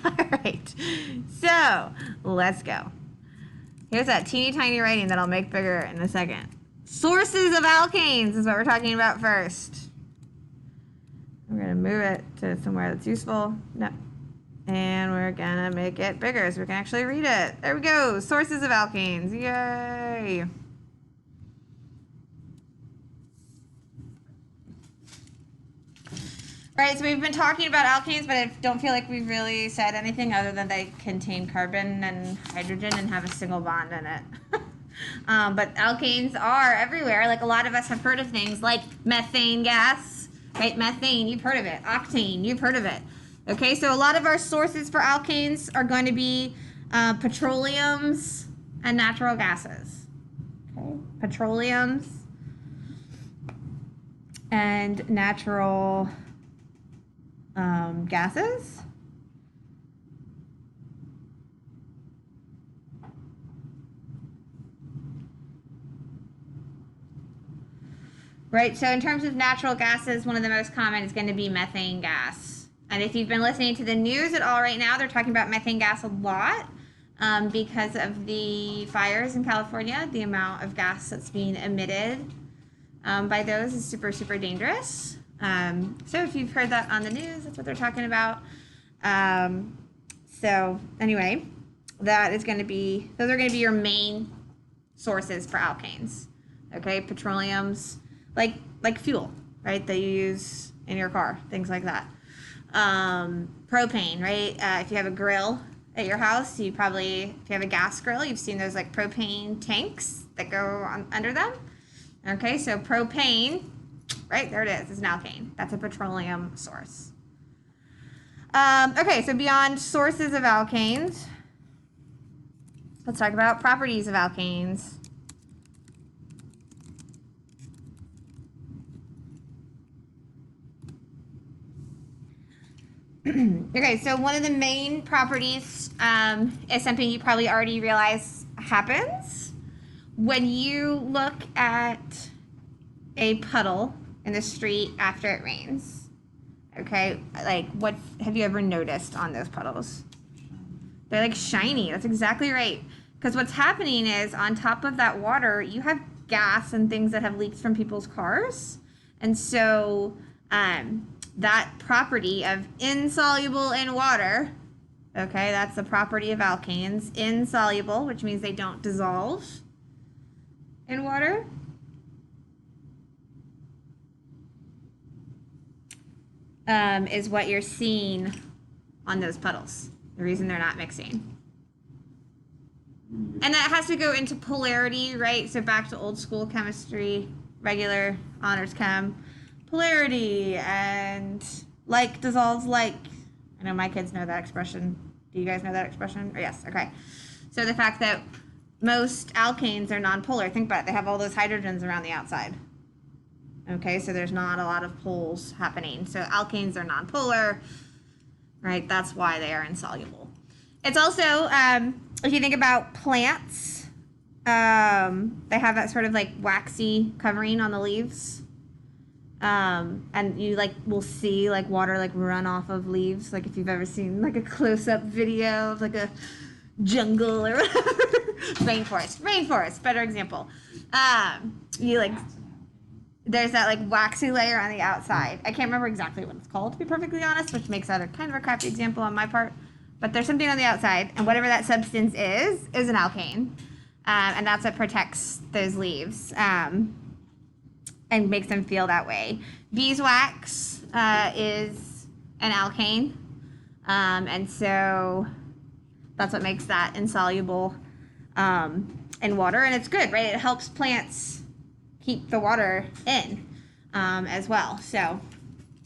All right. So let's go. Here's that teeny tiny writing that I'll make bigger in a second. Sources of alkanes is what we're talking about first. We're going to move it to somewhere that's useful. No. And we're going to make it bigger so we can actually read it. There we go. Sources of alkanes. Yay. Right, so we've been talking about alkanes, but I don't feel like we've really said anything other than they contain carbon and hydrogen and have a single bond in it. But alkanes are everywhere. Like a lot of us have heard of things like methane gas, right? Methane, you've heard of it. Octane, you've heard of it. Okay, so a lot of our sources for alkanes are going to be petroleums and natural gases. Okay, petroleums and natural gases. Right, so in terms of natural gases, one of the most common is going to be methane gas. And if you've been listening to the news at all right now, they're talking about methane gas a lot because of the fires in California. The amount of gas that's being emitted by those is super, super dangerous. So if you've heard that on the news, that's what they're talking about. So anyway, that is going to be, those are going to be your main sources for alkanes. Okay, petroleums, like fuel, right, that you use in your car, things like that. Propane, right? If you have a grill at your house, you probably, if you have a gas grill, you've seen those like propane tanks that go on, under them. Okay, so propane, right, there it is an alkane. That's a petroleum source. Okay, so beyond sources of alkanes, let's talk about properties of alkanes. Okay, so one of the main properties is something you probably already realize happens when you look at a puddle in the street after it rains. Okay, like what have you ever noticed on those puddles? They're like shiny. That's exactly right. Because what's happening is on top of that water, you have gas and things that have leaked from people's cars. And so that property of insoluble in water, okay, that's the property of alkanes. Insoluble, which means they don't dissolve in water. Is what you're seeing on those puddles. The reason they're not mixing. And that has to go into polarity, right? So back to old school chemistry, regular honors chem. Polarity and like dissolves like. I know my kids know that expression. Do you guys know that expression? Yes, okay. So the fact that most alkanes are nonpolar, think about it, they have all those hydrogens around the outside. Okay, so there's not a lot of poles happening. So alkanes are nonpolar, right? That's why they are insoluble. It's also, if you think about plants, they have that sort of like waxy covering on the leaves. And you like will see like water like run off of leaves. Like if you've ever seen like a close-up video of like a jungle or whatever. Rainforest, better example. You like, there's that like waxy layer on the outside. I can't remember exactly what it's called, to be perfectly honest, which makes that a kind of a crappy example on my part. But there's something on the outside, and whatever that substance is an alkane. And that's what protects those leaves and makes them feel that way. Beeswax is an alkane. And so that's what makes that insoluble in water. And it's good, right? It helps plants keep the water in as well. So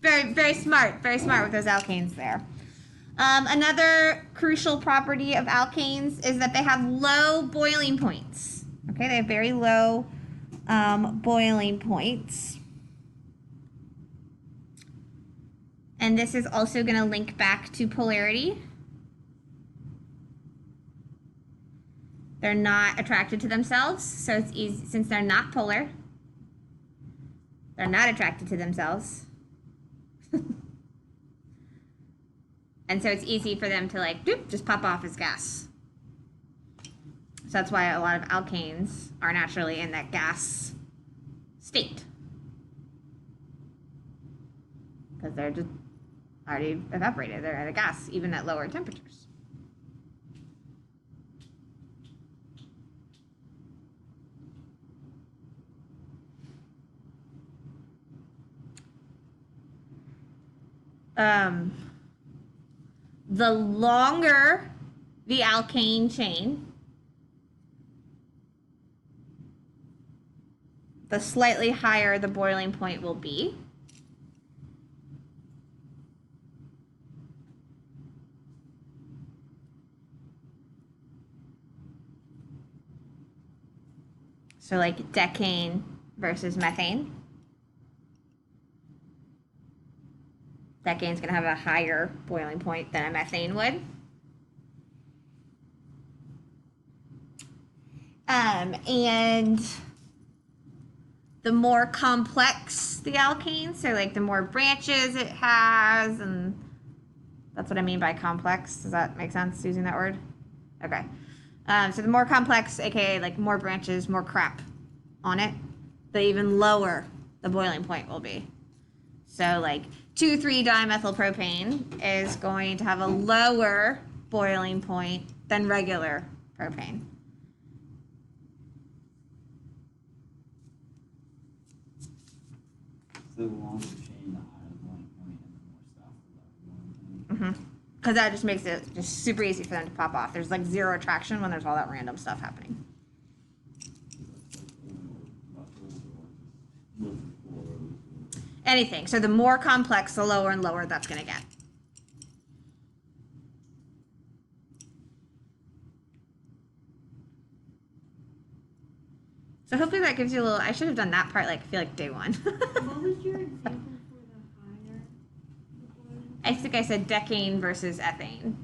very, very smart with those alkanes there. Another crucial property of alkanes is that they have low boiling points. Okay, they have very low boiling points. And this is also going to link back to polarity. They're not attracted to themselves, so it's easy, since they're not polar, they're not attracted to themselves. And so it's easy for them to like, doop, just pop off as gas. So that's why a lot of alkanes are naturally in that gas state. Because they're just already evaporated. They're at a gas, even at lower temperatures. The longer the alkane chain, the slightly higher the boiling point will be. So like decane versus methane. Decane's going to have a higher boiling point than a methane would. And the more complex the alkane, so like the more branches it has, and that's what I mean by complex. Does that make sense using that word? Okay. So the more complex, aka like more branches, more crap on it, the even lower the boiling point will be. So like 2,3-dimethylpropane is going to have a lower boiling point than regular propane. So the longer the chain, the higher the boiling point, and the more stuff, the lower the boiling point. Because that just makes it just super easy for them to pop off. There's like zero attraction when there's all that random stuff happening. Anything. So the more complex, the lower and lower that's going to get. So hopefully that gives you a little, I should have done that part like, I feel like day one. What was your example for the higher? I think I said decane versus ethane.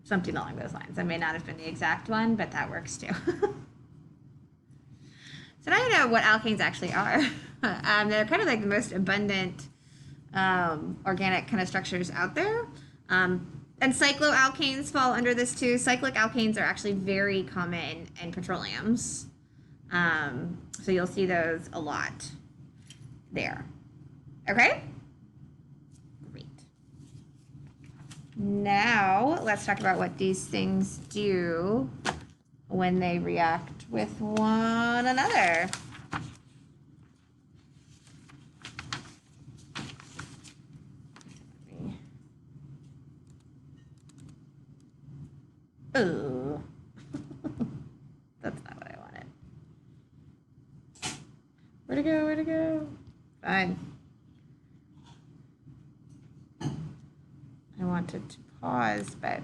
Something along those lines. That may not have been the exact one, but that works too. So now you know what alkanes actually are. They're kind of like the most abundant organic kind of structures out there. And cycloalkanes fall under this too. Cyclic alkanes are actually very common in petroleums. So you'll see those a lot there. Okay? Great. Now let's talk about what these things do when they react with one another. Ooh. That's not what I wanted. Where'd it go? Where'd it go? Fine. I wanted to pause, but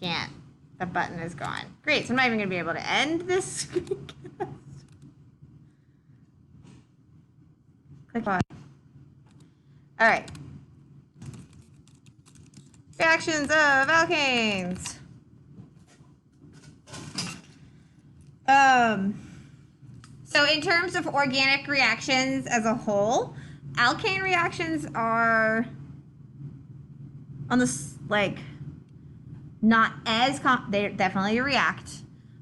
can't. The button is gone. Great, so I'm not even going to be able to end this screencast. Click pause. All right. Reactions of alkanes. So in terms of organic reactions as a whole, alkane reactions are on this, like, not as, they definitely react,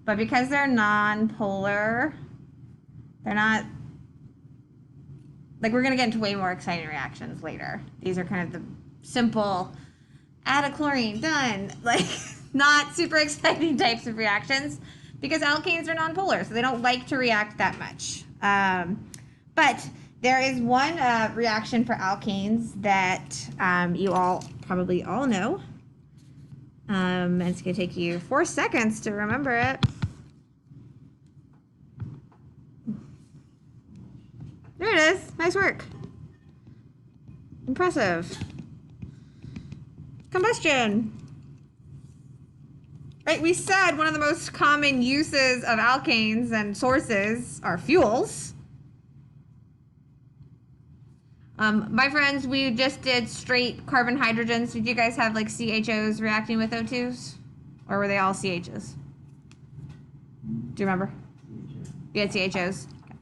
but because they're non-polar, they're not, like, we're going to get into way more exciting reactions later. These are kind of the simple, add a chlorine, done, like, not super exciting types of reactions, because alkanes are non-polar, so they don't like to react that much. But there is one reaction for alkanes that you all probably all know. And it's going to take you 4 seconds to remember it. There it is. Nice work. Impressive. Combustion. Right, we said one of the most common uses of alkanes and sources are fuels. My friends, we just did straight carbon hydrogens. Did you guys have like CHOs reacting with O2s? Or were they all CHs? Do you remember? You had CHOs? Okay.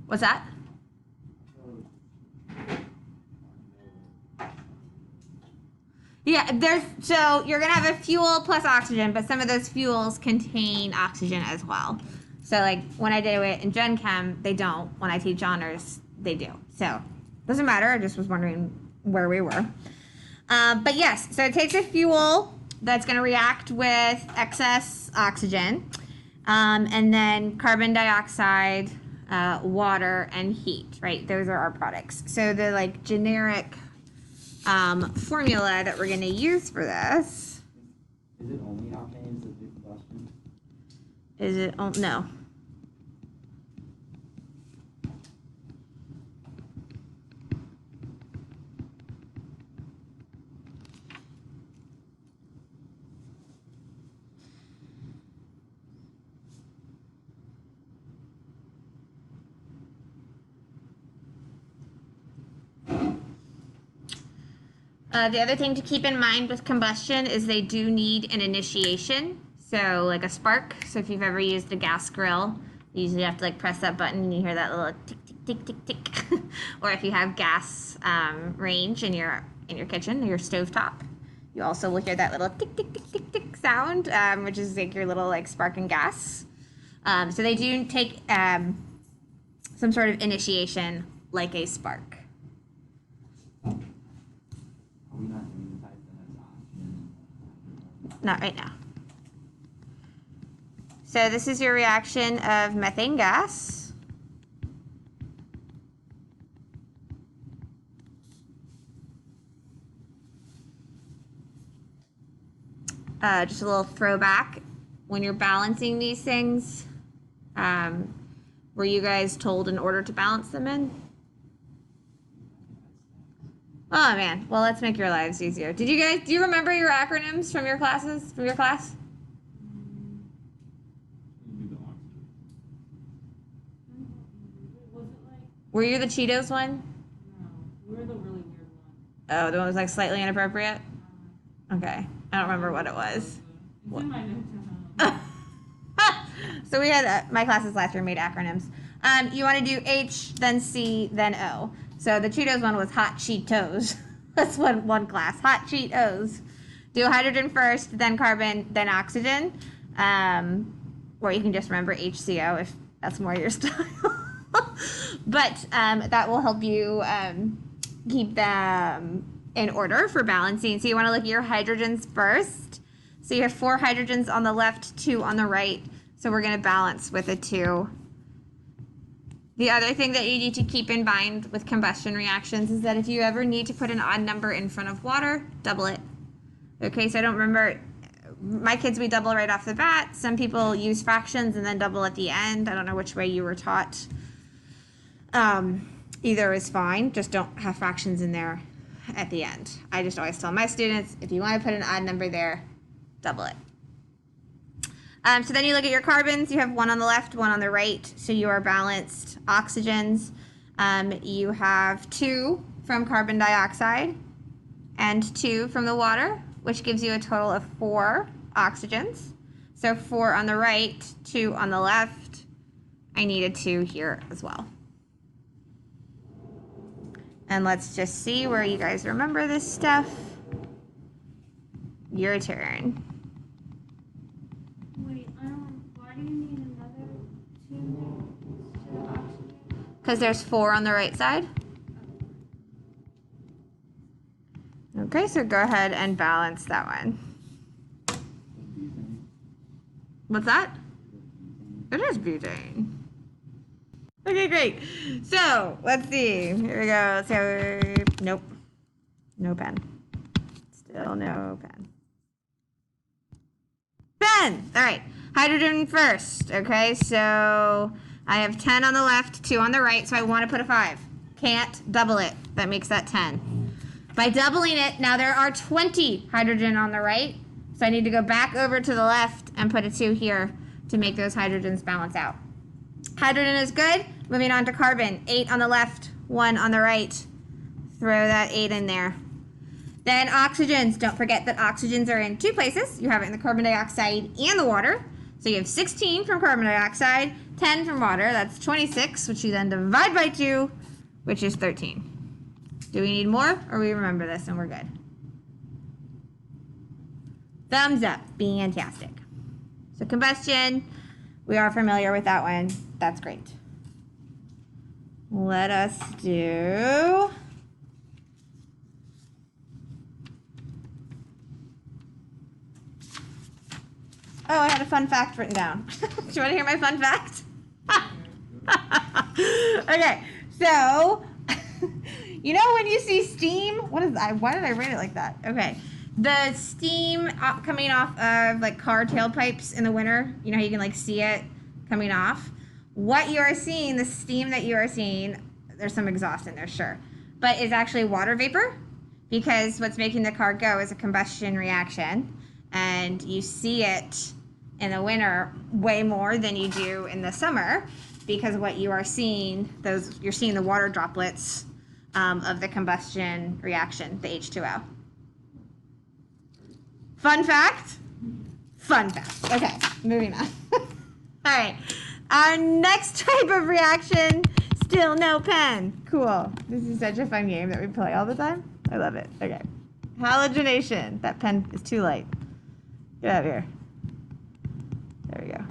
What's that? Yeah, so you're gonna have a fuel plus oxygen, but some of those fuels contain oxygen as well. So like when I do it in Gen Chem, they don't. When I teach honors, they do. So doesn't matter. I just was wondering where we were. But yes, so it takes a fuel that's gonna react with excess oxygen, and then carbon dioxide, water, and heat. Right? Those are our products. So the like generic formula that we're going to use for this. Is it only alkanes that do combustion? Is it? Oh, no. The other thing to keep in mind with combustion is they do need an initiation, so like a spark. So if you've ever used a gas grill, you usually have to like press that button and you hear that little tick tick tick tick tick. Or if you have gas range in your kitchen, your stovetop, you also will hear that little tick tick tick tick tick sound, which is like your little like sparking gas. So they do take some sort of initiation like a spark. Are we not doing the type that has oxygen and hydrogen? Not right now. So this is your reaction of methane gas. Just a little throwback. When you're balancing these things, were you guys told in order to balance them in? Oh man, well let's make your lives easier. Do you remember your acronyms from your class? We do the oxygen. Was it like, Were you the Cheetos one? no, we were the really weird one. Oh, the one that was like slightly inappropriate? Okay, I don't remember what it was. It's in my notes at home. So we had my classes last year made acronyms. You want to do H, then C, then O. So the Cheetos one was Hot Cheetos. That's one class. Hot Cheetos. Do hydrogen first, then carbon, then oxygen. Or you can just remember HCO if that's more your style. But that will help you keep them in order for balancing. So you want to look at your hydrogens first. So you have 4 hydrogens on the left, 2 on the right. So we're going to balance with a 2. The other thing that you need to keep in mind with combustion reactions is that if you ever need to put an odd number in front of water, double it. Okay, so I don't remember, my kids, we double right off the bat. Some people use fractions and then double at the end. I don't know which way you were taught. Either is fine, just don't have fractions in there at the end. I just always tell my students, if you want to put an odd number there, double it. So then you look at your carbons. You have 1 on the left, 1 on the right. So you are balanced oxygens. You have 2 from carbon dioxide and 2 from the water, which gives you a total of 4 oxygens. So 4 on the right, 2 on the left. I need a 2 here as well. And let's just see where you guys remember this stuff. Your turn. Wait, why do you need another 2 next to the oxygen? Because there's 4 on the right side. Okay, so go ahead and balance that one. What's that? It is butane. Okay, great. So, let's see. Here we go. So, nope. No pen. Still no pen. Pen! All right. Hydrogen first. Okay, so I have 10 on the left, 2 on the right, so I want to put a 5. Can't double it. That makes that 10. By doubling it, now there are 20 hydrogen on the right, so I need to go back over to the left and put a 2 here to make those hydrogens balance out. Hydrogen is good. Moving on to carbon. 8 on the left, 1 on the right. Throw that 8 in there. Then oxygens. Don't forget that oxygens are in 2 places. You have it in the carbon dioxide and the water. So you have 16 from carbon dioxide, 10 from water. That's 26, which you then divide by 2, which is 13. Do we need more, or we remember this and we're good? Thumbs up. Fantastic. So combustion, we are familiar with that one. That's great. Let us do... Oh, I had a fun fact written down. Do you want to hear my fun fact? Okay, so you know when you see steam, what is that? Why did I write it like that? Okay, the steam coming off of like car tailpipes in the winter. You know how you can like see it coming off. What you are seeing, the steam that you are seeing, there's some exhaust in there, sure, but it's actually water vapor, because what's making the car go is a combustion reaction, and you see it in the winter way more than you do in the summer, because what you are seeing, you're seeing the water droplets of the combustion reaction, the H2O. Fun fact? Fun fact. Okay, moving on. All right, our next type of reaction, still no pen. Cool. This is such a fun game that we play all the time. I love it. Okay. Halogenation. That pen is too light. Get out of here. There we go.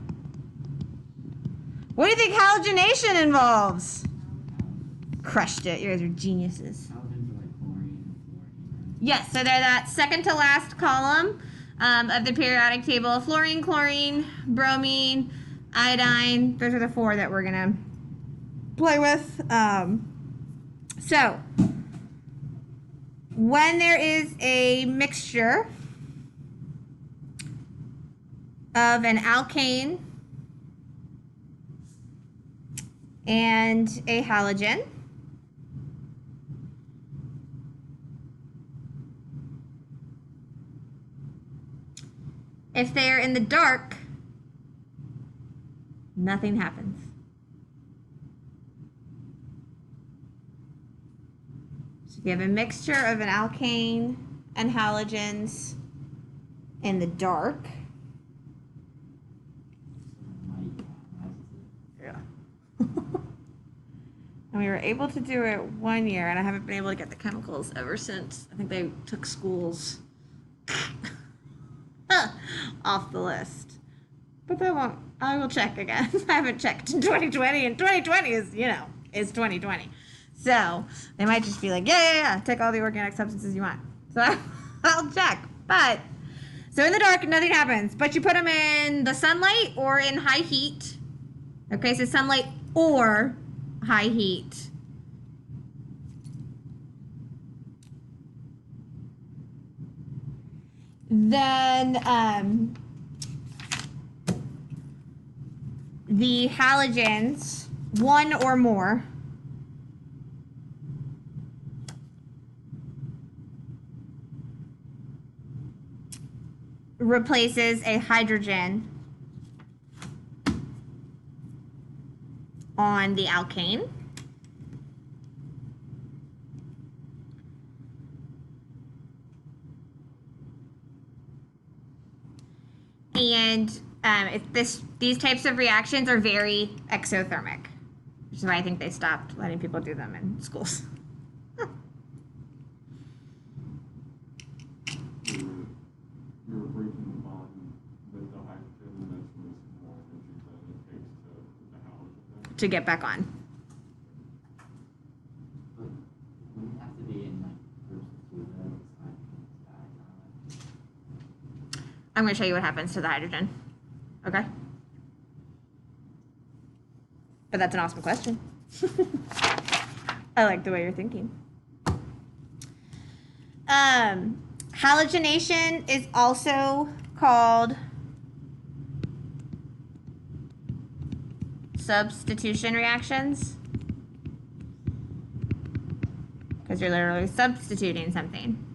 What do you think halogenation involves? Crushed it. You guys are geniuses. Halogens are like chlorine and fluorine, right? Yes, so they're that second to last column of the periodic table. Fluorine, chlorine, bromine, iodine. Those are the four that we're going to play with. So, when there is a mixture of an alkane and a halogen, if they are in the dark, nothing happens. So if you have a mixture of an alkane and halogens in the dark, yeah. And we were able to do it one year, and I haven't been able to get the chemicals ever since. I think they took schools off the list. But that won't, I will check again. I haven't checked in 2020, and 2020 is, is 2020. So they might just be like, yeah, take all the organic substances you want. So I'll check. But, so in the dark, nothing happens. But you put them in the sunlight or in high heat. Okay, so sunlight or high heat. Then the halogens, one or more, replaces a hydrogen on the alkane. And these types of reactions are very exothermic, which is why I think they stopped letting people do them in schools. You're breaking the bond with the hydrogen, and that's releasing more energy than it takes to the halogen. To get back on. But wouldn't it have to be in like groups of two though? It's not kind of I'm going to show you what happens to the hydrogen. Okay? But that's an awesome question. I like the way you're thinking. Halogenation is also called substitution reactions, because you're literally substituting something.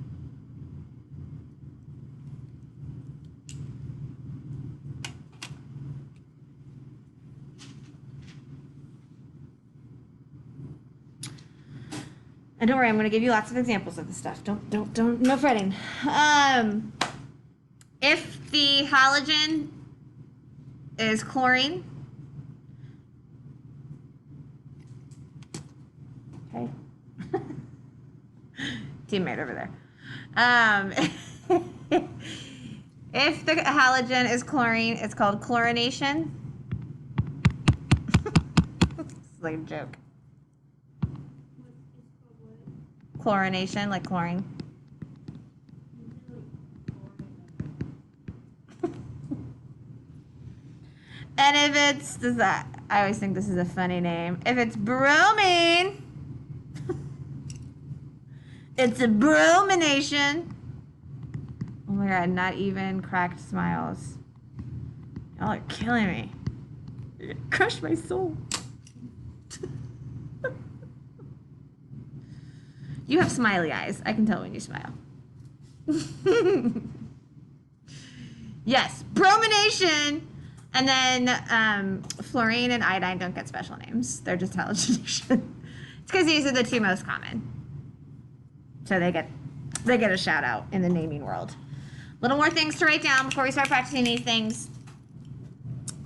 And don't worry, I'm going to give you lots of examples of this stuff. Don't, no fretting. If the halogen is chlorine, okay, teammate over there. If the halogen is chlorine, it's called chlorination. It's like a joke. What is called what? Chlorination, like chlorine. And if it's, I always think this is a funny name. If it's bromine, it's a bromination. Oh my God, not even cracked smiles. Y'all are killing me. You crushed my soul. You have smiley eyes. I can tell when you smile. Yes, bromination. And then fluorine and iodine don't get special names. They're just halogenation. It's because these are the two most common. So they get a shout out in the naming world. Little more things to write down before we start practicing these things.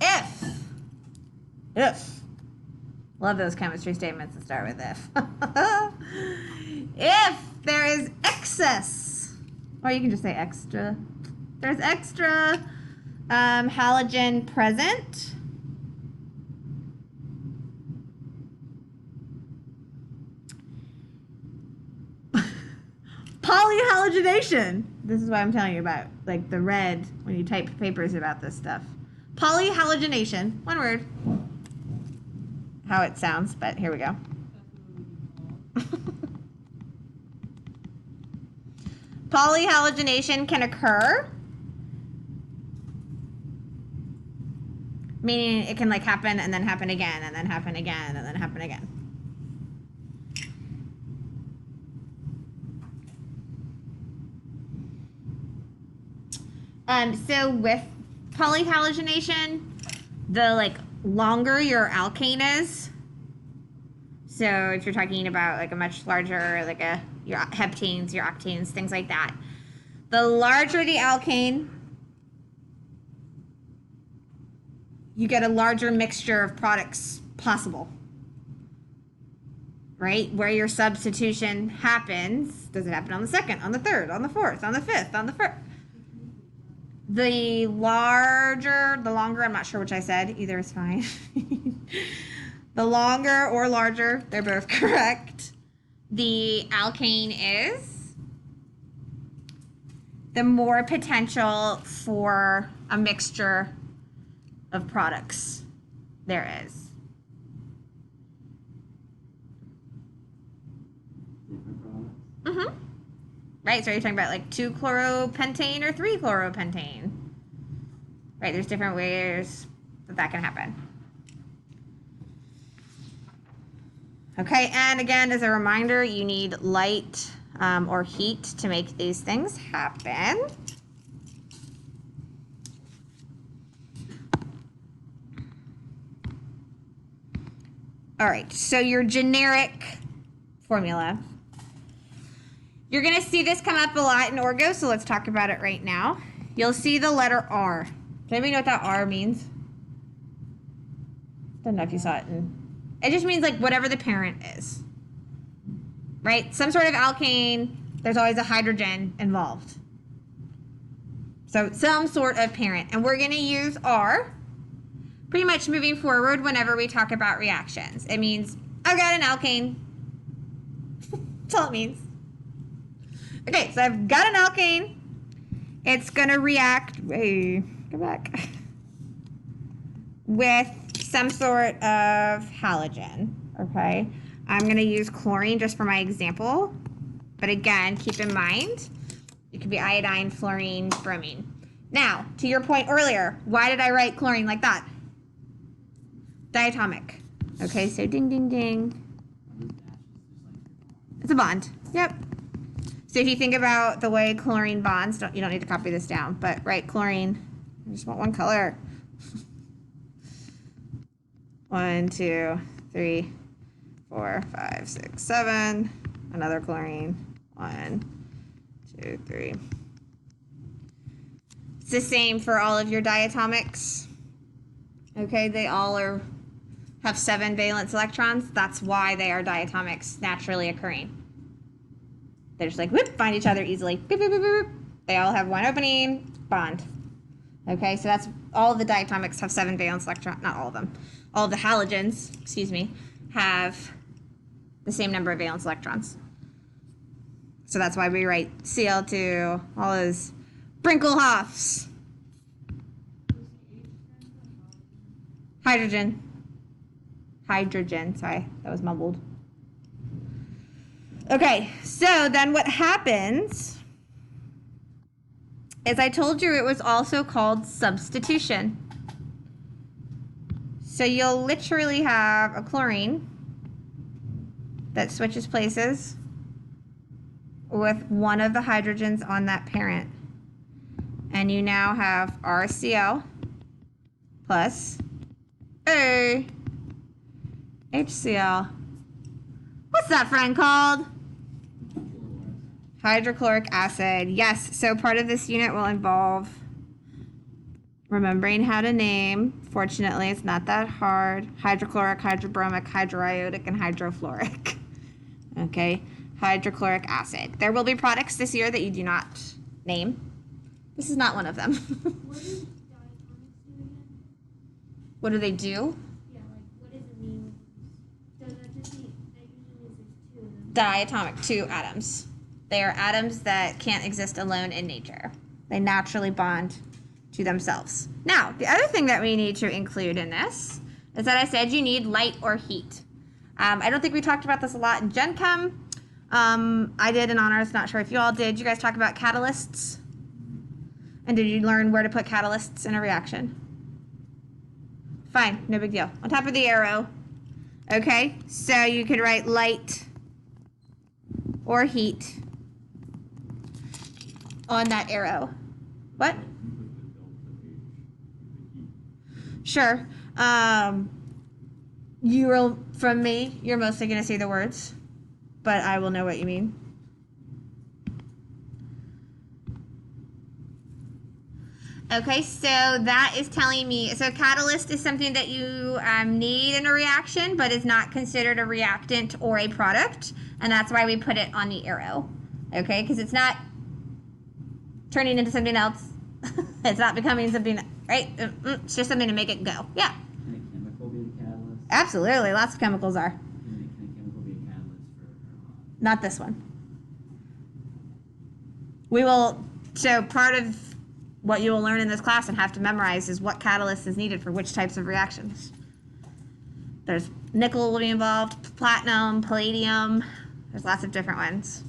If, love those chemistry statements that start with if. If there is excess, or you can just say extra. There's extra halogen present. Polyhalogenation. This is what I'm telling you about, like the red when you type papers about this stuff. Polyhalogenation, one word. How it sounds, but here we go. Polyhalogenation can occur, meaning it can like happen and then happen again and then happen again and then happen again. So with polyhalogenation, the like longer your alkane is, so if you're talking about like a much larger, like your heptanes, your octanes, things like that, the larger the alkane, you get a larger mixture of products possible, right? Where your substitution happens, does it happen on the second, on the third, on the fourth, on the fifth, on the first? The longer, I'm not sure which I said, either is fine. The longer or larger, they're both correct, the alkane is, the more potential for a mixture of products there is. Different products. Mm-hmm. Right, so you're talking about like 2-chloropentane or 3-chloropentane. Right, there's different ways that can happen. Okay, and again, as a reminder, you need light or heat to make these things happen. All right, so your generic formula. You're going to see this come up a lot in Orgo, so let's talk about it right now. You'll see the letter R. Does anybody know what that R means? Don't know if you saw it. It just means like whatever the parent is, right? Some sort of alkane, there's always a hydrogen involved. So some sort of parent. And we're going to use R pretty much moving forward whenever we talk about reactions. It means, I've got an alkane. That's all it means. Okay, so I've got an alkane. It's going to react, go back, with some sort of halogen, okay? I'm going to use chlorine just for my example. But again, keep in mind, it could be iodine, fluorine, bromine. Now, to your point earlier, why did I write chlorine like that? Diatomic. Okay, so ding, ding, ding. It's a bond. Yep. So if you think about the way chlorine bonds, you don't need to copy this down, but write chlorine. I just want one color. 1, 2, 3, 4, 5, 6, 7. Another chlorine. 1, 2, 3. It's the same for all of your diatomics. Okay, they all have 7 valence electrons. That's why they are diatomics naturally occurring. They just like whoop, find each other easily. Boop, boop, boop, boop. They all have one opening, bond. Okay, so that's all of the diatomics have 7 valence electrons, not all of them. All of the halogens, excuse me, have the same number of valence electrons. So that's why we write Cl2, all those Brinkelhoffs. Hydrogen. Hydrogen, sorry, that was mumbled. Okay, so then what happens is I told you it was also called substitution. So you'll literally have a chlorine that switches places with one of the hydrogens on that parent. And you now have RCl plus A HCl. What's that friend called? Hydrochloric acid. Yes, so part of this unit will involve remembering how to name. Fortunately, it's not that hard. Hydrochloric, hydrobromic, hydroiodic, and hydrofluoric. Okay, hydrochloric acid. There will be products this year that you do not name. This is not one of them. What does diatomics do again? What do they do? Yeah, like what does it mean? Does that just mean that usually means there's 2 of them? Diatomic, 2 atoms. They are atoms that can't exist alone in nature. They naturally bond to themselves. Now, the other thing that we need to include in this is that I said you need light or heat. I don't think we talked about this a lot in Gen Chem. I did in honors, not sure if you all did. You guys talk about catalysts? And did you learn where to put catalysts in a reaction? Fine, no big deal. On top of the arrow. Okay, so you could write light or heat on that arrow. What? Sure. You will, from me, you're mostly going to see the words, but I will know what you mean. Okay, so that is telling me, so catalyst is something that you need in a reaction, but is not considered a reactant or a product, and that's why we put it on the arrow, okay? Because it's not turning into something else. It's not becoming something, right? It's just something to make it go. Yeah. Can a chemical be the catalyst? Absolutely, lots of chemicals are. Can a chemical be a catalyst for Not this one. We will, so part of what you will learn in this class and have to memorize is what catalyst is needed for which types of reactions. There's nickel will be involved, platinum, palladium, there's lots of different ones.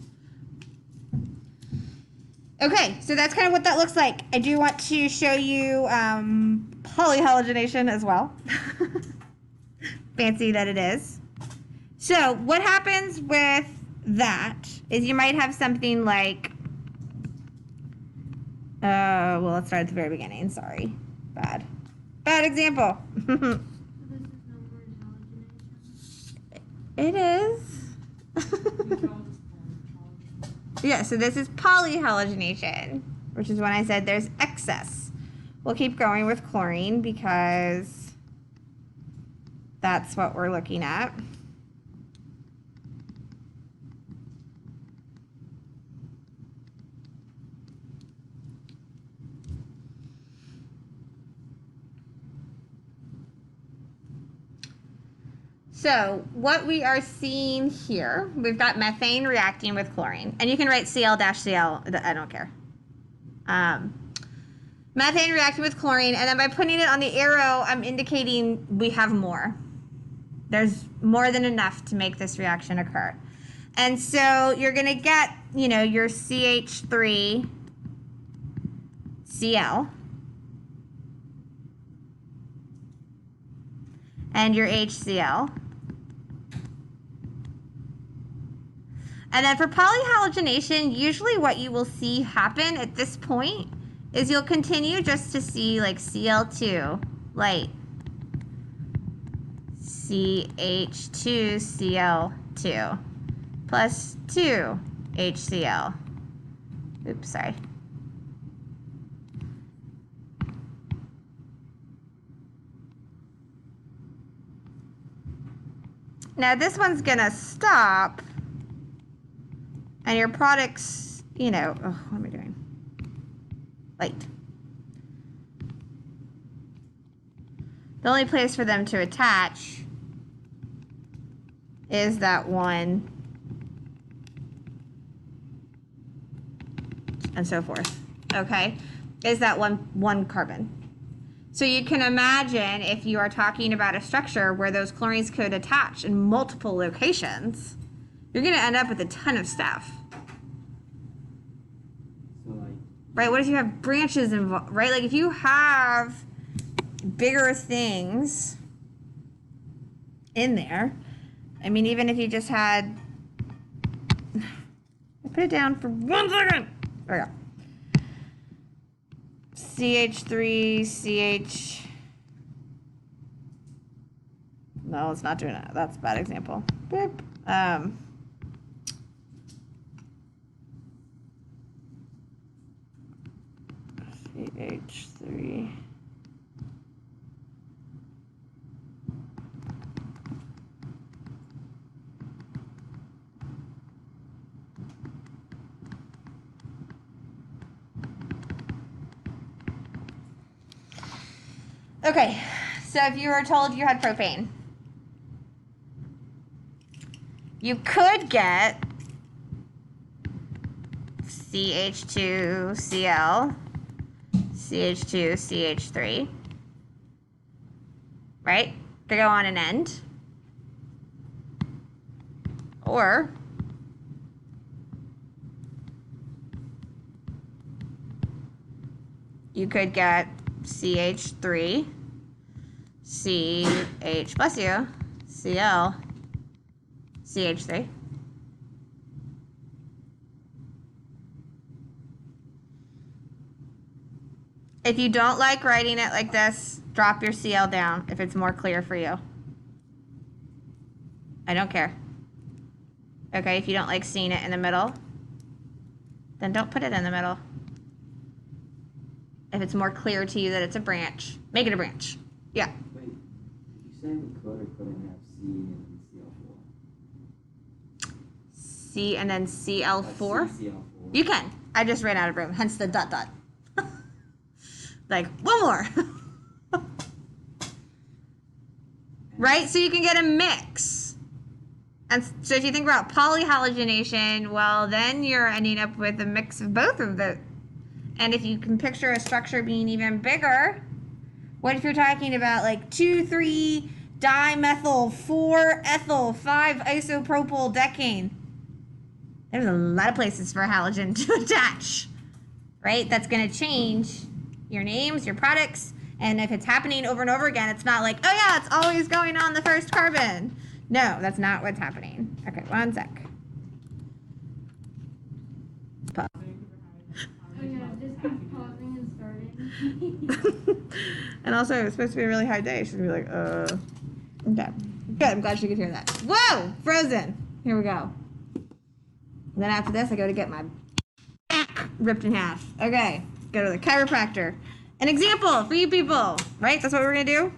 Okay, so that's kind of what that looks like. I do want to show you polyhalogenation as well. Fancy that it is. So what happens with that is you might have something like, well, let's start at the very beginning. Sorry. Bad example. So this is number in halogenation? It is. Yeah, so this is polyhalogenation, which is when I said there's excess. We'll keep going with chlorine because that's what we're looking at. So what we are seeing here, we've got methane reacting with chlorine. And you can write Cl-Cl, I don't care. Methane reacting with chlorine, and then by putting it on the arrow, I'm indicating we have more. There's more than enough to make this reaction occur. And so you're gonna get, you know, your CH3Cl and your HCl. And then for polyhalogenation, usually what you will see happen at this point is you'll continue just to see like Cl2, light, CH2Cl2, plus 2 HCl. Oops, sorry. Now this one's gonna stop. And your products, you know, oh, what am I doing? Light. The only place for them to attach is that one, and so forth, okay? Is that one carbon. So you can imagine if you are talking about a structure where those chlorines could attach in multiple locations, you're gonna end up with a ton of stuff. So like, Right, what if you have branches involved, right? Like if you have bigger things in there, I mean, even if you just had, put it down for 1 second. There we go. CH3, CH. No, it's not doing that. That's a bad example. Boop. CH3. Okay, so if you were told you had propane, you could get CH2Cl, CH2CH3, right? To go on an end. Or you could get CH3, CH, bless you, Cl, CH3. If you don't like writing it like this, drop your Cl down if it's more clear for you. I don't care. Okay, if you don't like seeing it in the middle, then don't put it in the middle. If it's more clear to you that it's a branch, make it a branch. Yeah. wait, did you say we could or couldn't have C and CL4? C and then Cl4? CL4. You can. I just ran out of room, hence the dot. Like, one more. Right? So you can get a mix. And so if you think about polyhalogenation, well, then you're ending up with a mix of both of the. And if you can picture a structure being even bigger, what if you're talking about like 2,3-dimethyl, 4-ethyl, 5-isopropyl decane? There's a lot of places for halogen to attach, right? That's going to change your names, your products, and if it's happening over and over again, it's not like, oh yeah, it's always going on the first carbon. No, that's not what's happening. Okay, one sec. Oh yeah, just keep pausing and starting. And also, it was supposed to be a really high day. She's gonna be like, okay. Good, I'm glad she could hear that. Whoa, frozen. Here we go. And then after this, I go to get my back ripped in half. Okay, go to the chiropractor. An example for you people, right? That's what we're gonna do.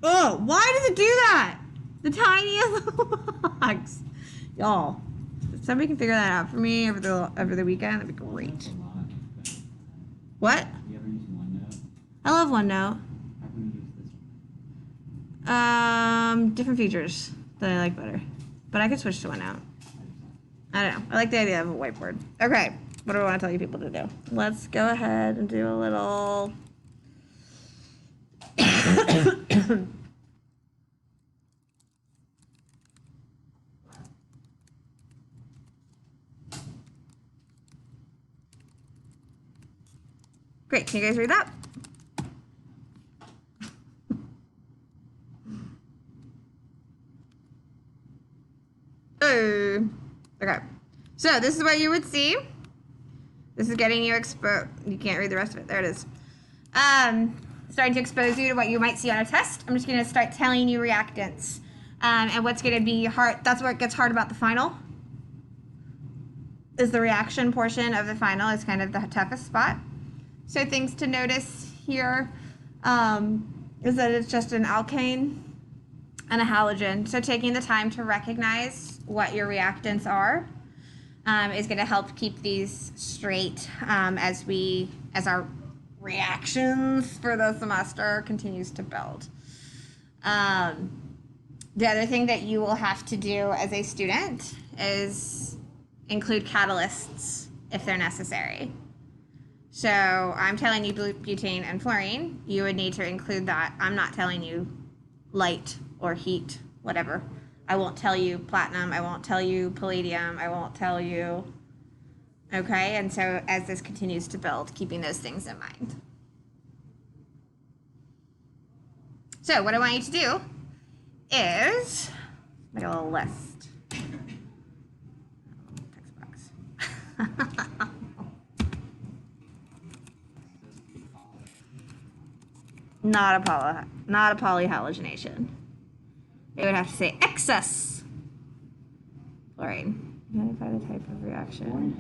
Oh, why does it do that? The tiniest logs. Y'all, if somebody can figure that out for me over the weekend, that'd be great. What? You ever use OneNote? I love OneNote. How can you use this one? Different features that I like better. But I could switch to OneNote. I don't know. I like the idea of a whiteboard. Okay, what do I want to tell you people to do? Let's go ahead and do a little... Great, can you guys read that? Oh, okay. So this is what you would see. This is getting you exposed. You can't read the rest of it. There it is. Starting to expose you to what you might see on a test. I'm just going to start telling you reactants and what's going to be hard. That's what gets hard about the final. Is the reaction portion of the final is kind of the toughest spot. So things to notice here is that it's just an alkane and a halogen. So taking the time to recognize what your reactants are is going to help keep these straight as our reactions for the semester continues to build. The other thing that you will have to do as a student is include catalysts if they're necessary. So I'm telling you butane and fluorine, you would need to include that. I'm not telling you light or heat, whatever. I won't tell you platinum. I won't tell you palladium. I won't tell you. Okay, and so as this continues to build, keeping those things in mind. So what I want you to do is make a little list. Text box. Not a polyhalogenation. They would have to say excess fluorine. Identify the type of reaction.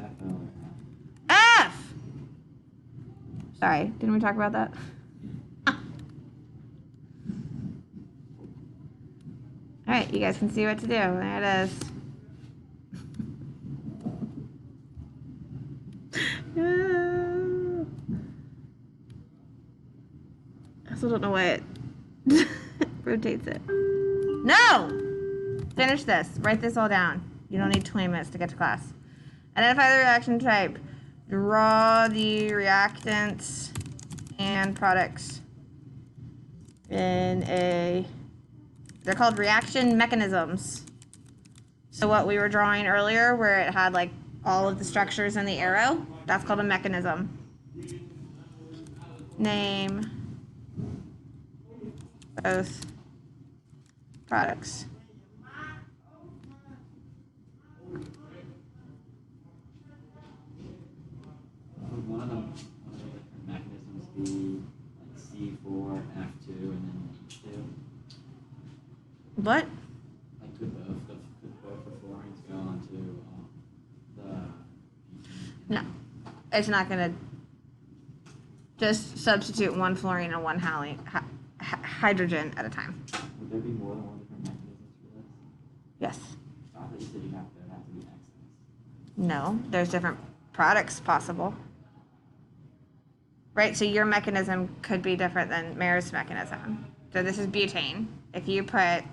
F! Sorry, didn't we talk about that? All right, you guys can see what to do. There it is. I still don't know why it rotates it. No! Finish this. Write this all down. You don't need 20 minutes to get to class. Identify the reaction type. Draw the reactants and products in a... They're called reaction mechanisms. So what we were drawing earlier, where it had like all of the structures in the arrow, that's called a mechanism. Name both products. Would one of the different mechanisms be like C4, F2, and then H2? What? Like could both the fluorines go onto the... No, it's not gonna. Just substitute one fluorine and one hydrogen at a time. Would there be more than one different mechanisms for this? Yes. I thought you said you have to be excess. No, there's different products possible. Right, so your mechanism could be different than Mare's mechanism. So this is butane. If you put, I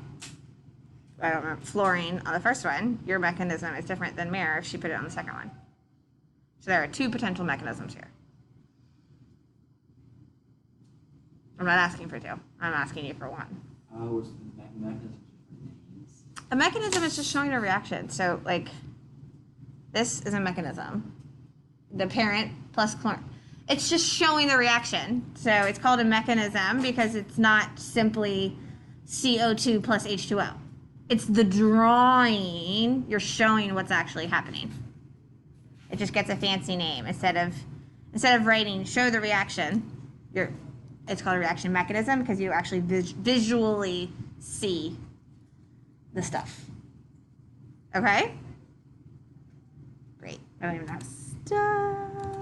don't know, fluorine on the first one, your mechanism is different than Mare if she put it on the second one. So there are two potential mechanisms here. I'm not asking for two. I'm asking you for one. Oh, so the mechanisms are names. A mechanism is just showing a reaction. So, like, this is a mechanism. The parent plus chlorine. It's just showing the reaction. So it's called a mechanism because it's not simply CO2 plus H2O. It's the drawing. You're showing what's actually happening. It just gets a fancy name instead of writing show the reaction. It's called a reaction mechanism because you actually visually see the stuff. Okay? Great. I don't even have stuff.